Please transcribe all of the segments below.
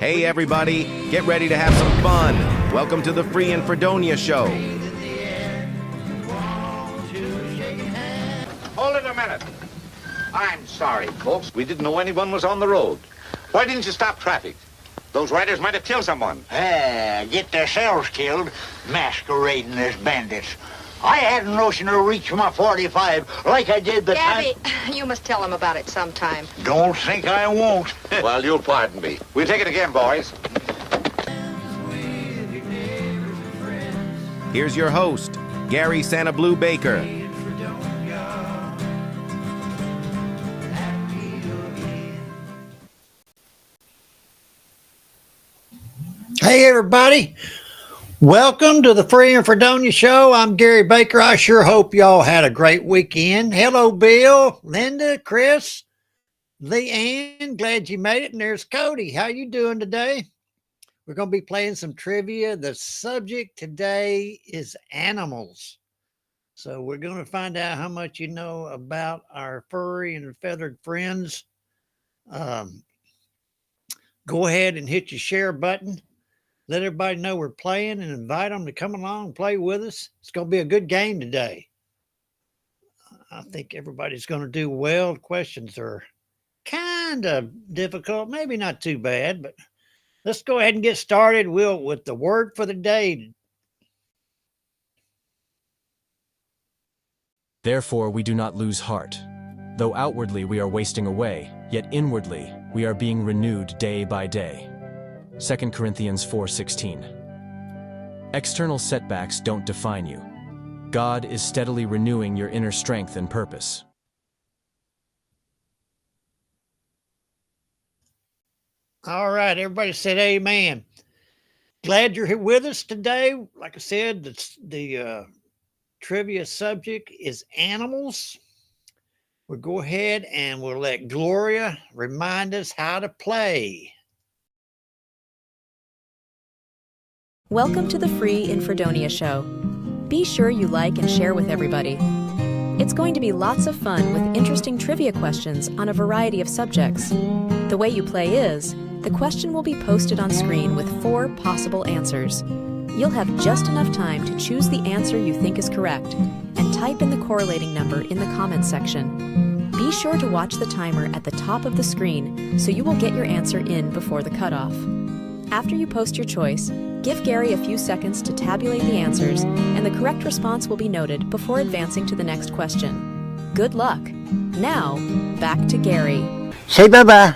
Hey everybody, get ready to have some fun. Welcome to the Free and Fredonia Show. Hold it a minute. I'm sorry, folks. We didn't know anyone was on the road. Why didn't you stop traffic? Those riders might have killed someone. Get themselves killed, masquerading as bandits. I had a notion to reach for my 45 like I did the Gabby, time... you must tell him about it sometime. Don't think I won't. Well, you'll pardon me. We'll take it again, boys. Here's your host, Gary SannaBlue Baker. Hey everybody, welcome to the Free and Fredonia Show. I'm Gary Baker. I sure hope y'all had a great weekend. Hello Bill, Linda, Chris, Leanne, glad you made it. And there's Cody. How you doing today? We're going to be playing some trivia. The subject today is animals. So we're going to find out how much you know about our furry and feathered friends. Go ahead and hit your share button. Let everybody know we're playing and invite them to come along and play with us. It's going to be a good game today. I think everybody's going to do well. The questions are kind of difficult, maybe not too bad, but let's go ahead and get started with the word for the day. Therefore we do not lose heart. Though outwardly we are wasting away, yet inwardly we are being renewed day by day. 2 Corinthians 4:16. External setbacks don't define you. God is steadily renewing your inner strength and purpose. All right, everybody said amen. Glad you're here with us today. Like I said, the trivia subject is animals. We'll go ahead and we'll let Gloria remind us how to play. Welcome to the Free in Fredonia Show. Be sure you like and share with everybody. It's going to be lots of fun with interesting trivia questions on a variety of subjects. The way you play is, the question will be posted on screen with 4 possible answers. You'll have just enough time to choose the answer you think is correct and type in the correlating number in the comments section. Be sure to watch the timer at the top of the screen so you will get your answer in before the cutoff. After you post your choice, give Gary a few seconds to tabulate the answers, and the correct response will be noted before advancing to the next question. Good luck. Now, back to Gary. Say bye-bye.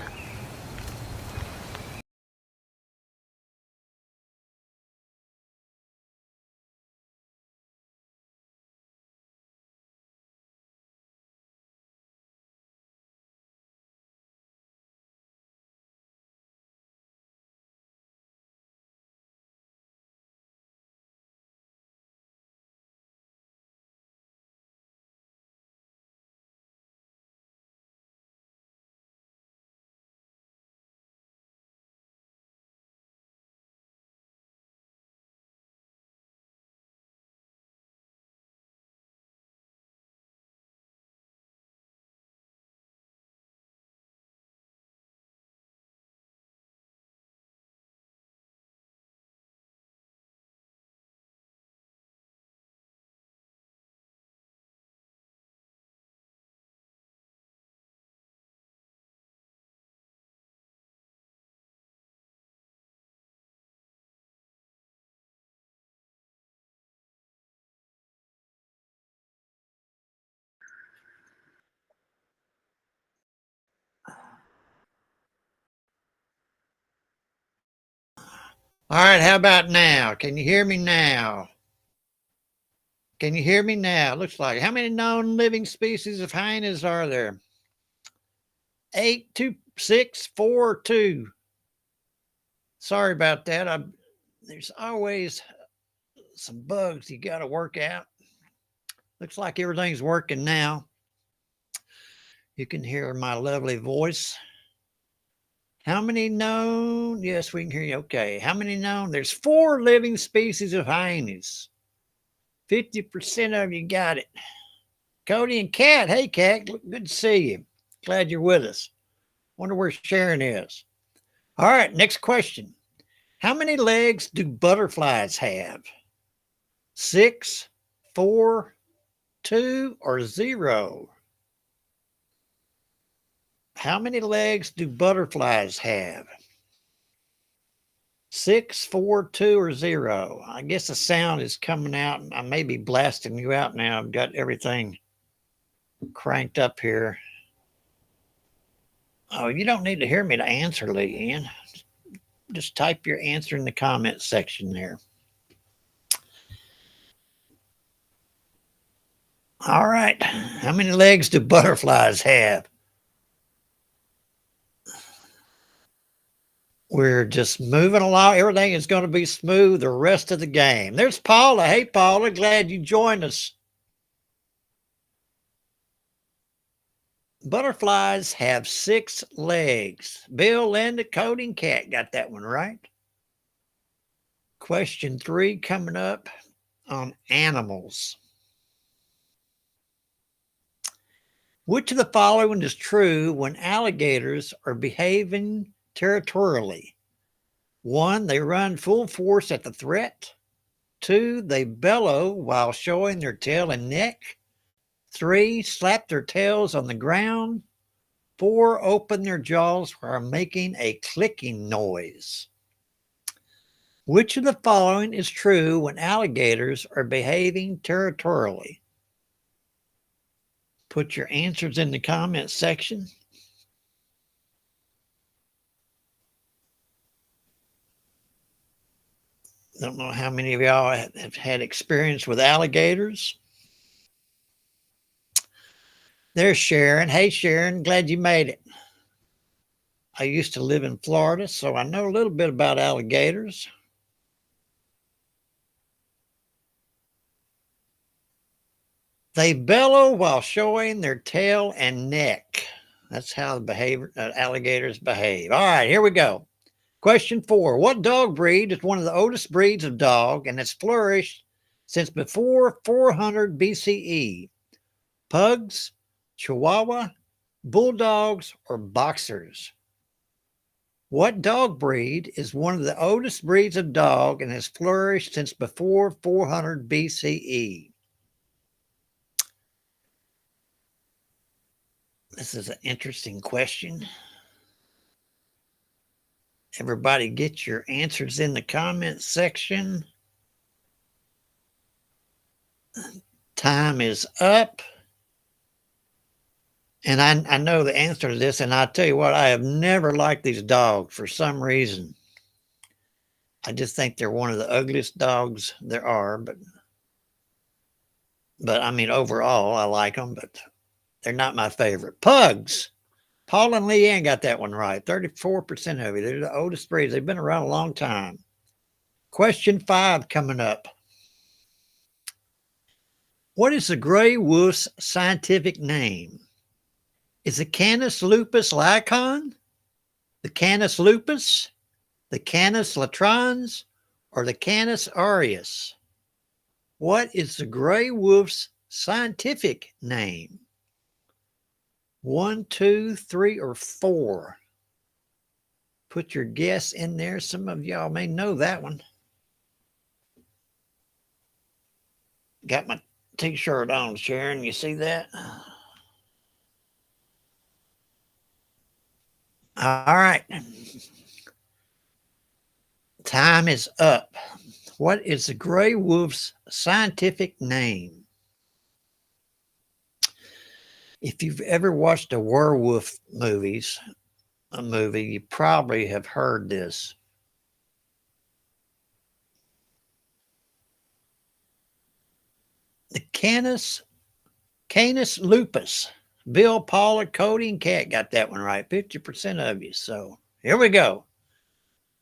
All right, how about now? Can you hear me now? Can you hear me now? Looks like. How many known living species of hyenas are there? 8, 2, 6, 4, 2. Sorry about that. There's always some bugs you got to work out. Looks like everything's working now. You can hear my lovely voice. How many known? Yes, we can hear you. Okay. How many known? There's 4 living species of hyenas. 50% of you got it. Cody and Kat. Hey, Kat. Good to see you. Glad you're with us. Wonder where Sharon is. All right, next question. How many legs do butterflies have? 6, 4, 2, or 0? How many legs do butterflies have? 6, 4, 2, or 0? I guess the sound is coming out. I may be blasting you out now. I've got everything cranked up here. Oh, you don't need to hear me to answer, Leanne. Just type your answer in the comment section there. All right. How many legs do butterflies have? We're just moving along. Everything is going to be smooth the rest of the game. There's Paula. Hey, Paula. Glad you joined us. Butterflies have 6 legs. Bill, Linda, Cody, and Kat got that one right. Question 3 coming up on animals. Which of the following is true when alligators are behaving territorially? 1, they run full force at the threat. 2, they bellow while showing their tail and neck. 3, slap their tails on the ground. 4, open their jaws while making a clicking noise. Which of the following is true when alligators are behaving territorially? Put your answers in the comment section. Don't know how many of y'all have had experience with alligators. There's Sharon. Hey, Sharon, glad you made it. I used to live in Florida, so I know a little bit about alligators. They bellow while showing their tail and neck. That's how the alligators behave. All right, here we go. Question 4. What dog breed is one of the oldest breeds of dog and has flourished since before 400 BCE? Pugs, Chihuahua, Bulldogs, or Boxers? What dog breed is one of the oldest breeds of dog and has flourished since before 400 BCE? This is an interesting question. Everybody get your answers in the comment section. Time is up. And I know the answer to this, and I tell you what, I have never liked these dogs for some reason. I just think they're one of the ugliest dogs there are, but I mean, overall, I like them, but they're not my favorite. Pugs. Paul and Leanne got that one right. 34% of you. They're the oldest breeds. They've been around a long time. Question 5 coming up. What is the gray wolf's scientific name? Is it Canis lupus lycaon, the Canis lupus, the Canis latrans, or the Canis aureus? What is the gray wolf's scientific name? 1, 2, 3, or 4? Put your guess in there. Some of y'all may know that one. Got my t-shirt on, Sharon. You see that? All right. Time is up. What is the gray wolf's scientific name? If you've ever watched a werewolf movie, you probably have heard this. The Canis lupus. Bill, Paula, Cody, and Kat got that one right. 50% of you. So here we go.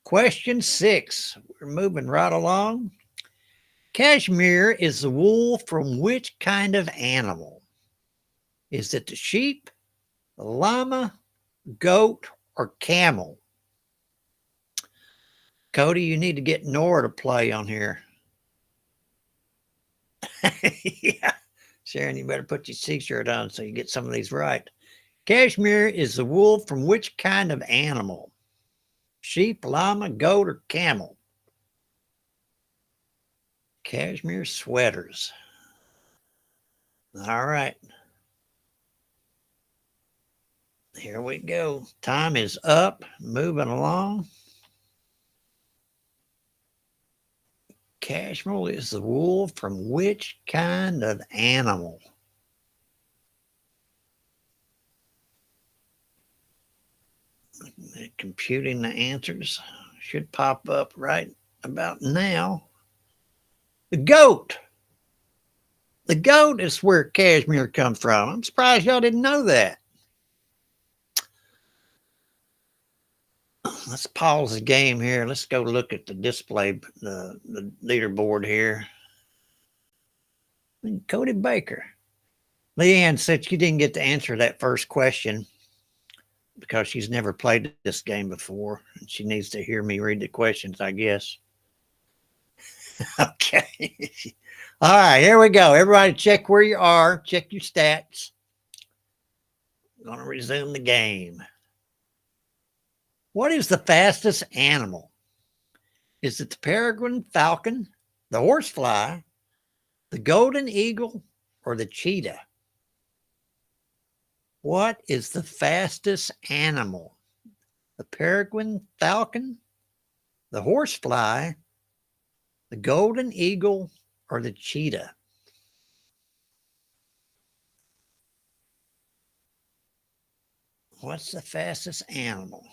Question 6. We're moving right along. Cashmere is the wool from which kind of animal? Is it the sheep, the llama, goat, or camel? Cody, you need to get Nora to play on here. Yeah. Sharon, you better put your t-shirt on so you get some of these right. Cashmere is the wool from which kind of animal? Sheep, llama, goat, or camel? Cashmere sweaters. All right. Here we go. Time is up. Moving along. Cashmere is the wool from which kind of animal? Computing the answers should pop up right about now. The goat. The goat is where cashmere comes from. I'm surprised y'all didn't know that. Let's pause the game here. Let's go look at the display, the leaderboard here. Cody Baker. Leanne said she didn't get to answer that first question because she's never played this game before. And she needs to hear me read the questions, I guess. Okay. All right, here we go. Everybody check where you are. Check your stats. I'm going to resume the game. What is the fastest animal? Is it the peregrine falcon, the horsefly, the golden eagle, or the cheetah? What is the fastest animal? The peregrine falcon, the horsefly, the golden eagle, or the cheetah? What's the fastest animal?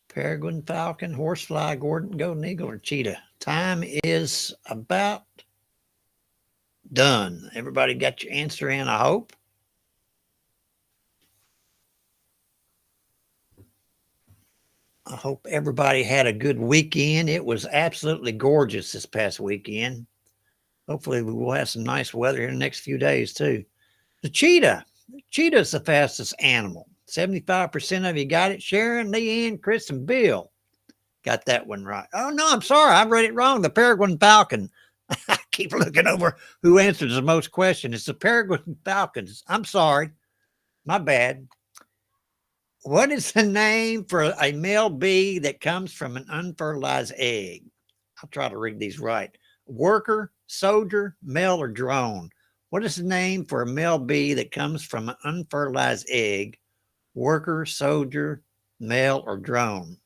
Peregrine falcon, horsefly, golden eagle, or cheetah? Time is about done. Everybody got your answer in, I hope. I hope everybody had a good weekend. It was absolutely gorgeous this past weekend. Hopefully we will have some nice weather in the next few days too. The cheetah. The cheetah is the fastest animal. 75% of you got it. Sharon, Leanne, Chris, and Bill got that one right. Oh, no, I'm sorry. I read it wrong. The peregrine falcon. I keep looking over who answers the most questions. It's the peregrine falcons. I'm sorry. My bad. What is the name for a male bee that comes from an unfertilized egg? I'll try to read these right. Worker, soldier, male, or drone? What is the name for a male bee that comes from an unfertilized egg? Worker, soldier, male, or drone?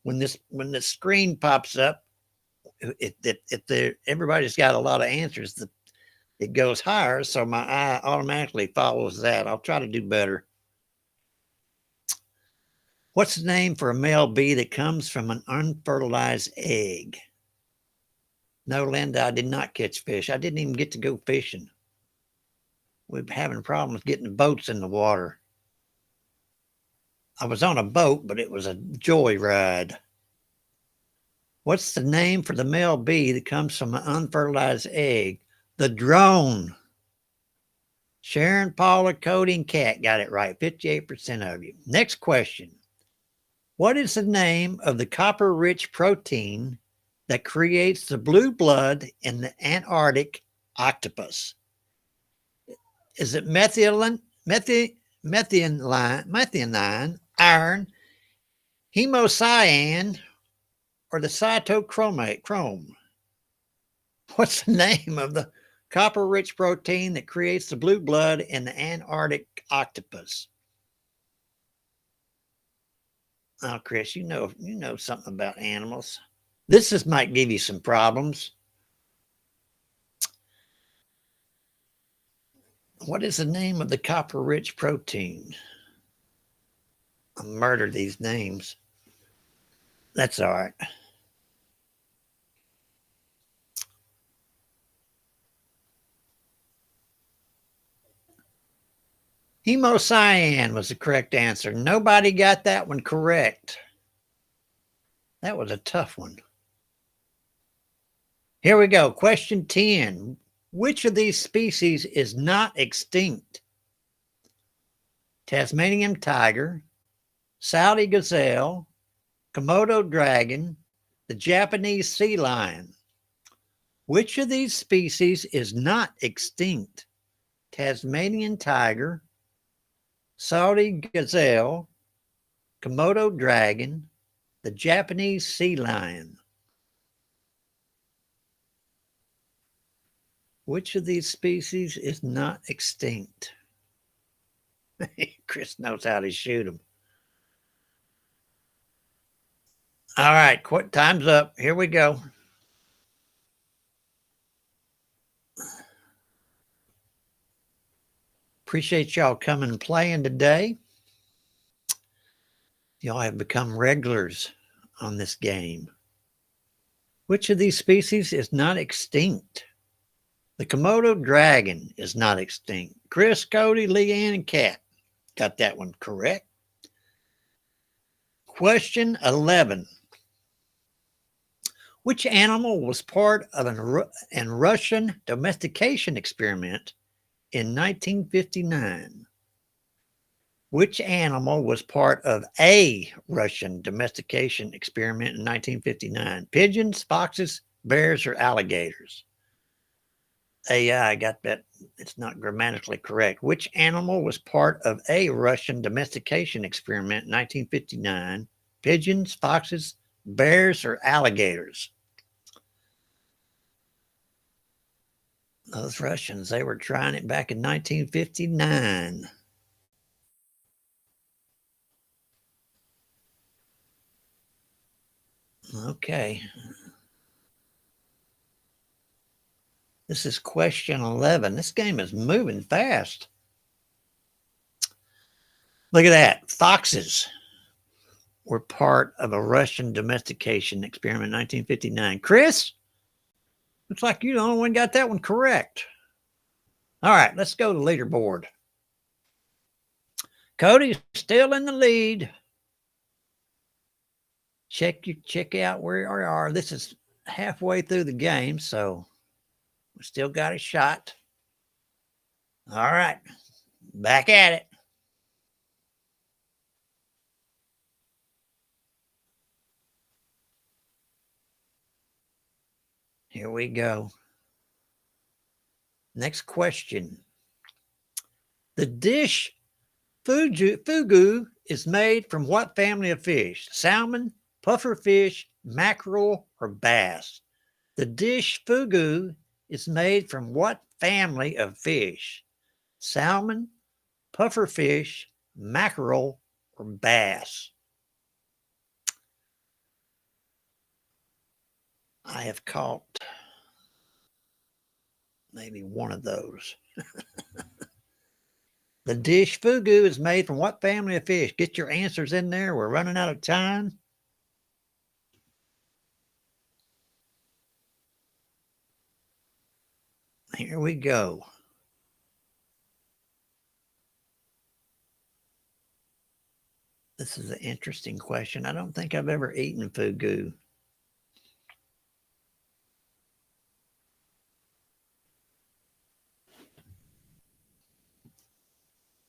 When the screen pops up, if everybody's got a lot of answers, it goes higher, so my eye automatically follows that. I'll try to do better. What's the name for a male bee that comes from an unfertilized egg? No, Linda, I did not catch fish. I didn't even get to go fishing. We're having problems getting boats in the water. I was on a boat, but it was a joyride. What's the name for the male bee that comes from an unfertilized egg? The drone. Sharon, Paula, Cody, and Kat got it right. 58% of you. Next question. What is the name of the copper-rich protein that creates the blue blood in the Antarctic octopus? Is it methionine, iron, hemocyan, or the cytochrome? What's the name of the copper-rich protein that creates the blue blood in the Antarctic octopus? Oh, Chris, you know something about animals. This might give you some problems. What is the name of the copper-rich protein? I murdered these names. That's all right. Hemocyan was the correct answer. Nobody got that one correct. That was a tough one. Here we go. Question 10. Which of these species is not extinct? Tasmanian tiger, Saudi gazelle, Komodo dragon, the Japanese sea lion. Which of these species is not extinct? Tasmanian tiger, Saudi gazelle, Komodo dragon, the Japanese sea lion. Which of these species is not extinct? Chris knows how to shoot them. All right, time's up. Here we go. Appreciate y'all coming and playing today. Y'all have become regulars on this game. Which of these species is not extinct? The Komodo dragon is not extinct. Chris, Cody, Leanne, and Kat got that one correct. Question 11. Which animal was part of an Russian domestication experiment in 1959? Which animal was part of a Russian domestication experiment in 1959? Pigeons, foxes, bears, or alligators? I got that. It's not grammatically correct. Which animal was part of a Russian domestication experiment in 1959? Pigeons, foxes, bears, or alligators? Those Russians, they were trying it back in 1959. Okay. This is question 11. This game is moving fast. Look at that. Foxes were part of a Russian domestication experiment in 1959. Chris, looks like you're the only one got that one correct. All right, let's go to the leaderboard. Cody's still in the lead. Check out where you are. This is halfway through the game, so we still got a shot. All right, back at it. Here we go. Next question. The dish fugu is made from what family of fish? Salmon, pufferfish, mackerel, or bass? The dish fugu is made from what family of fish? Salmon, pufferfish, mackerel, or bass? I have caught maybe one of those. The dish fugu is made from what family of fish? Get your answers in there. We're running out of time. Here we go. This is an interesting question. I don't think I've ever eaten fugu.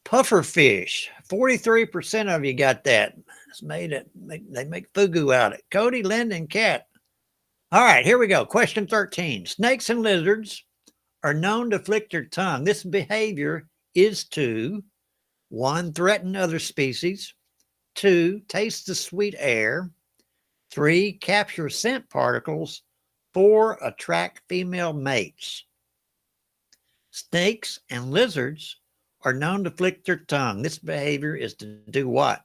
Pufferfish. 43% of you got that. It's they make fugu out of it. Cody, Linda, and Kat. All right, here we go. Question 13. Snakes and lizards are known to flick their tongue. This behavior is to 1, threaten other species, 2, taste the sweet air, 3, capture scent particles, 4, attract female mates. Snakes and lizards are known to flick their tongue. This behavior is to do what?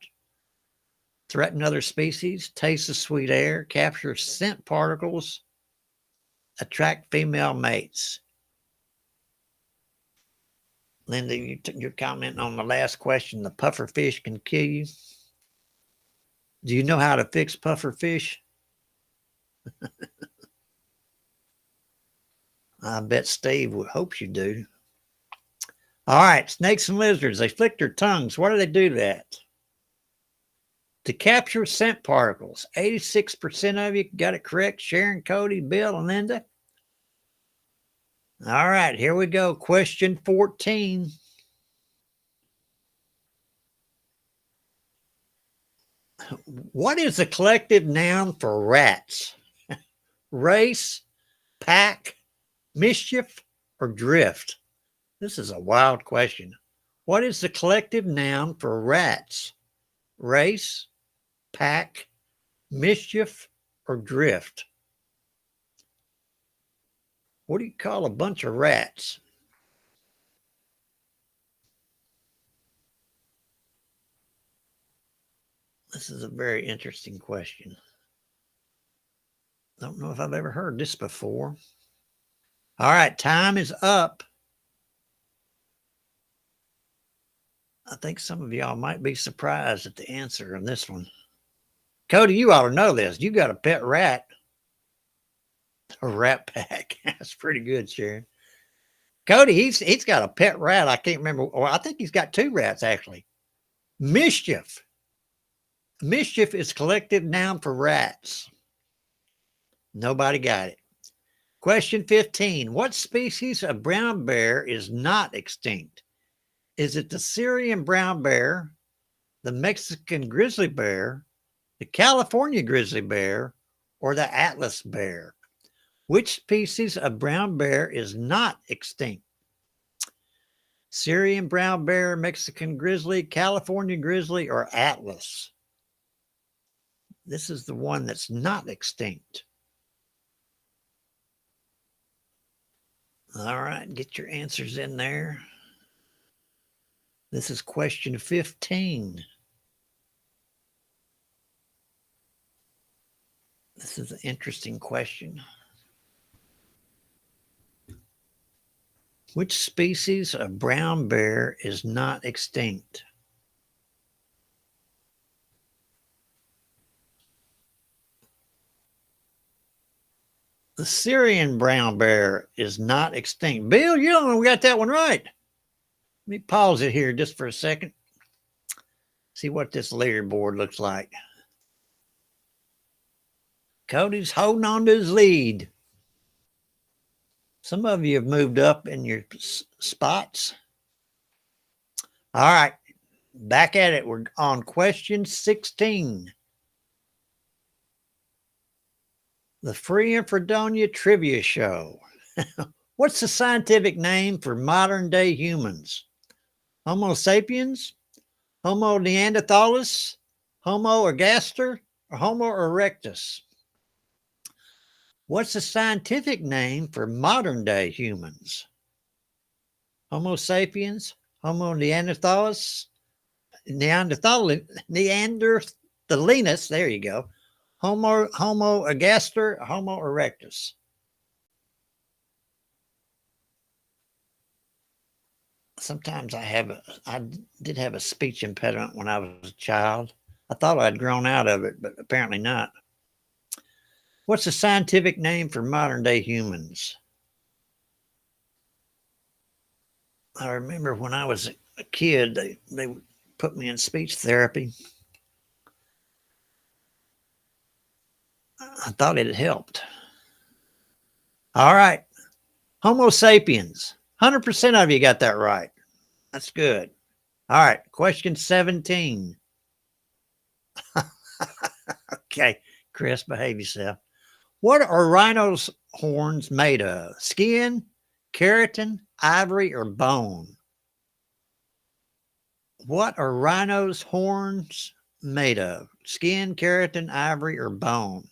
Threaten other species, taste the sweet air, capture scent particles, attract female mates. Linda, you're commenting on the last question. The puffer fish can kill you. Do you know how to fix puffer fish? I bet Steve hopes you do. All right, snakes and lizards, they flick their tongues. Why do they do that? To capture scent particles. 86% of you got it correct. Sharon, Cody, Bill, and Linda. All right, here we go. Question 14. What is the collective noun for rats? Race, pack, mischief, or drift? This is a wild question. What is the collective noun for rats? Race, pack, mischief, or drift? What do you call a bunch of rats? This is a very interesting question. Don't know if I've ever heard this before. All right, time is up. I think some of y'all might be surprised at the answer on this one. Cody, you ought to know this. You got a pet rat. A rat pack. That's pretty good, Sharon. Cody, he's got a pet rat. I can't remember. Or I think he's got 2 rats, actually. Mischief. Mischief is collective noun for rats. Nobody got it. Question 15. What species of brown bear is not extinct? Is it the Syrian brown bear, the Mexican grizzly bear, the California grizzly bear, or the Atlas bear? Which species of brown bear is not extinct? Syrian brown bear, Mexican grizzly, California grizzly, or Atlas? This is the one that's not extinct. All right, get your answers in there. This is question 15. This is an interesting question. Which species of brown bear is not extinct? The Syrian brown bear is not extinct. Bill, you don't know we got that one right. Let me pause it here just for a second. See what this leaderboard looks like. Cody's holding on to his lead. Some of you have moved up in your spots. All right, back at it. We're on question 16. The Free and Fredonia Trivia Show. What's the scientific name for modern day humans? Homo sapiens, Homo neanderthalis, Homo ergaster, or Homo erectus? What's the scientific name for modern day humans? Homo sapiens, Homo neanderthalis, Neanderthalinus, there you go. Homo ergaster, Homo erectus. Sometimes I did have a speech impediment when I was a child. I thought I'd grown out of it, but apparently not. What's the scientific name for modern day humans? I remember when I was a kid, they put me in speech therapy. I thought it had helped. All right. Homo sapiens. 100% of you got that right. That's good. All right. Question 17. Okay. Chris, behave yourself. What are rhinos' horns made of? Skin, keratin, ivory, or bone? What are rhinos' horns made of? Skin, keratin, ivory, or bone?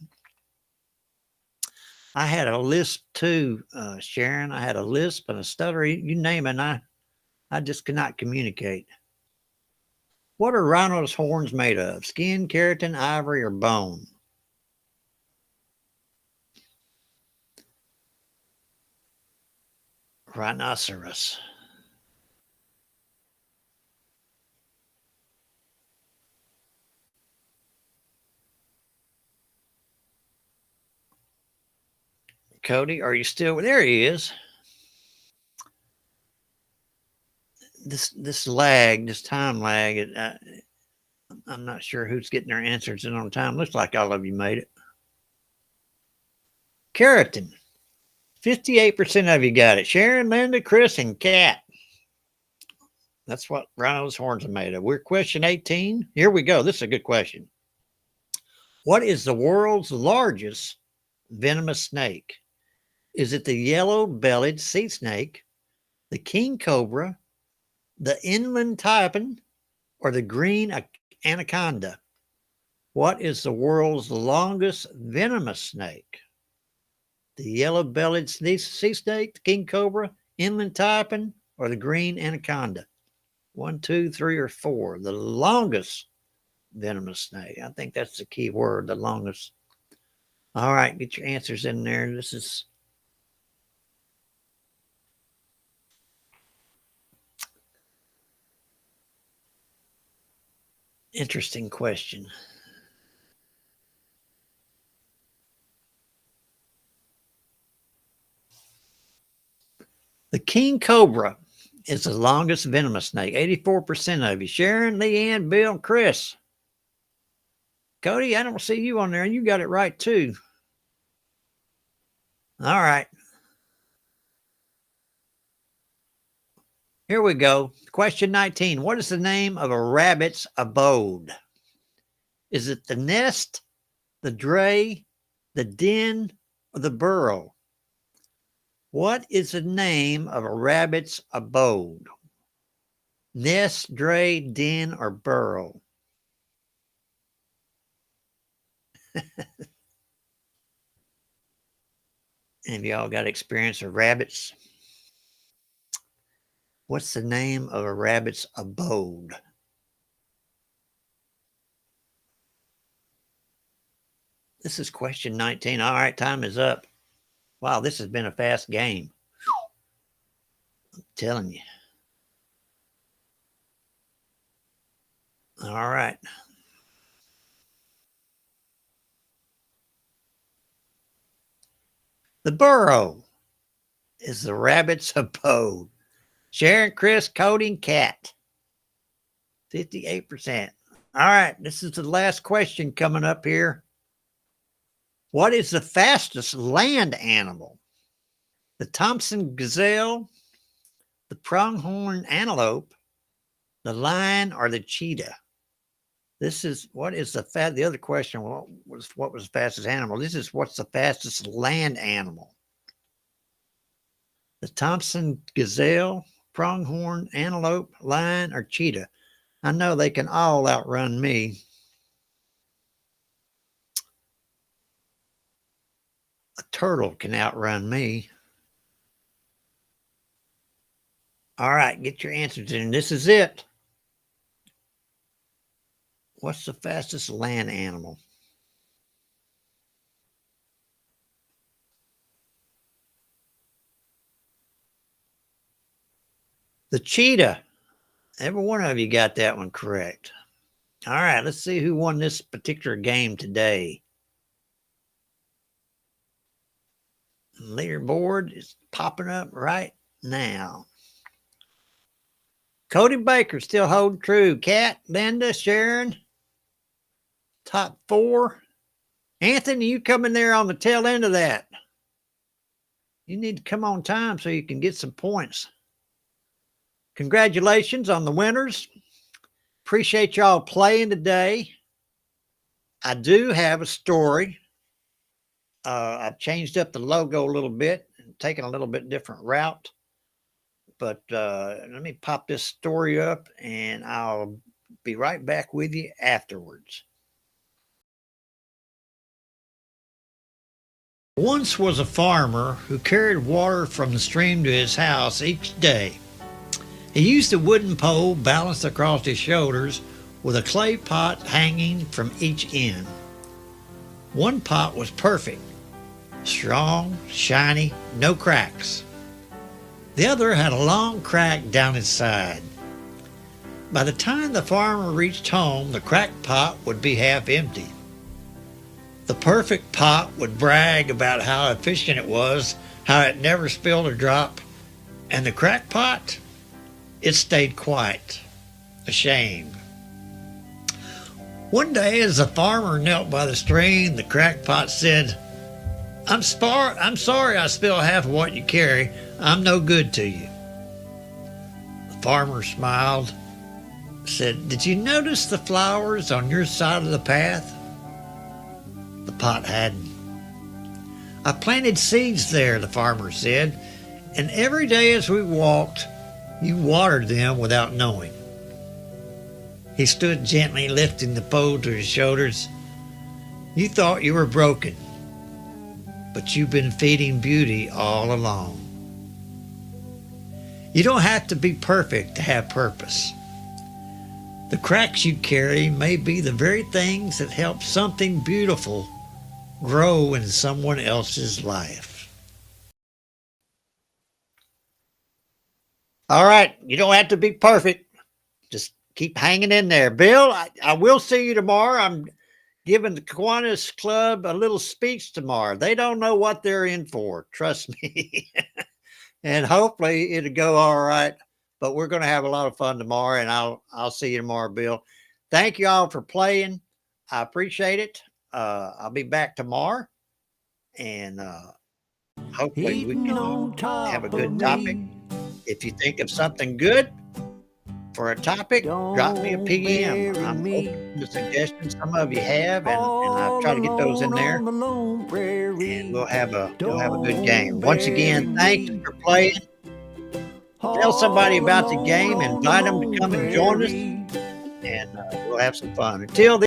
I had a lisp too, Sharon. I had a lisp and a stutter. You name it, and I just could not communicate. What are rhinos' horns made of? Skin, keratin, ivory, or bone? Rhinoceros. Cody, are you still there? He is. This lag, this time lag, I'm not sure who's getting their answers in on time. Looks like all of you made it. Keratin. 58% of you got it. Sharon, Linda, Chris, and Kat. That's what rhinos' horns are made of. We're question 18. Here we go. This is a good question. What is the world's largest venomous snake? Is it the yellow-bellied sea snake, the king cobra, the inland taipan, or the green anaconda? What is the world's longest venomous snake? The yellow-bellied sea snake, the king cobra, inland taipan, or the green anaconda? 1, 2, 3, or 4. The longest venomous snake. I think that's the key word, the longest. All right, get your answers in there. This is interesting question. The king cobra is the longest venomous snake. 84% of you. Sharon, Leanne, Bill, Chris. Cody, I don't see you on there, and you got it right too. All right. Here we go. Question 19. What is the name of a rabbit's abode? Is it the nest, the dray, the den, or the burrow? What is the name of a rabbit's abode? Nest, dray, den, or burrow? Any of y'all got experience with rabbits? What's the name of a rabbit's abode? This is question 19. All right, time is up. Wow, this has been a fast game. I'm telling you. All right. The burrow is the rabbit's abode. Sharon, Chris, Cody, and Kat. 58%. All right, this is the last question coming up here. What is the fastest land animal? The Thompson gazelle, the pronghorn antelope, the lion, or the cheetah? This is what is the other question what was the fastest animal? This is what's the fastest land animal? The Thompson gazelle, pronghorn antelope, lion, or cheetah? I know they can all outrun me. A turtle can outrun me. All right, get your answers in. This is it. What's the fastest land animal? The cheetah. Every one of you got that one correct. All right, let's see who won this particular game today. Leaderboard is popping up right now. Cody Baker still holding true. Kat, Linda, Sharon, top 4. Anthony, you come in there on the tail end of that. You need to come on time so you can get some points. Congratulations on the winners. Appreciate y'all playing today. I do have a story. I've changed up the logo a little bit and taken a little bit different route. But let me pop this story up and I'll be right back with you afterwards. Once was a farmer who carried water from the stream to his house each day. He used a wooden pole balanced across his shoulders with a clay pot hanging from each end. One pot was perfect. Strong, shiny, no cracks. The other had a long crack down its side. By the time the farmer reached home, the cracked pot would be half empty. The perfect pot would brag about how efficient it was, how it never spilled a drop, and the cracked pot, it stayed quiet, ashamed. One day, as the farmer knelt by the stream, the cracked pot said, I'm sorry I spilled half of what you carry. I'm no good to you. The farmer smiled, said, Did you notice the flowers on your side of the path? The pot hadn't. I planted seeds there, the farmer said, and every day as we walked, you watered them without knowing. He stood gently lifting the pole to his shoulders. You thought you were broken, but you've been feeding beauty all along. You don't have to be perfect to have purpose. The cracks you carry may be the very things that help something beautiful grow in someone else's life. All right, you don't have to be perfect. Just keep hanging in there. Bill, I will see you tomorrow. I'm giving the Kiwanis Club a little speech tomorrow. They don't know what they're in for, trust me. And hopefully it'll go all right. But we're going to have a lot of fun tomorrow, and I'll see you tomorrow, Bill. Thank you all for playing. I appreciate it. I'll be back tomorrow, and hopefully we can have a good topic. If you think of something good for a topic, drop me a PM. I'm open to suggestions some of you have, and I'll try to get those in there, and we'll have a good game. Once again, thank you for playing. Tell somebody about the game, invite them to come and join us, and we'll have some fun. Until then.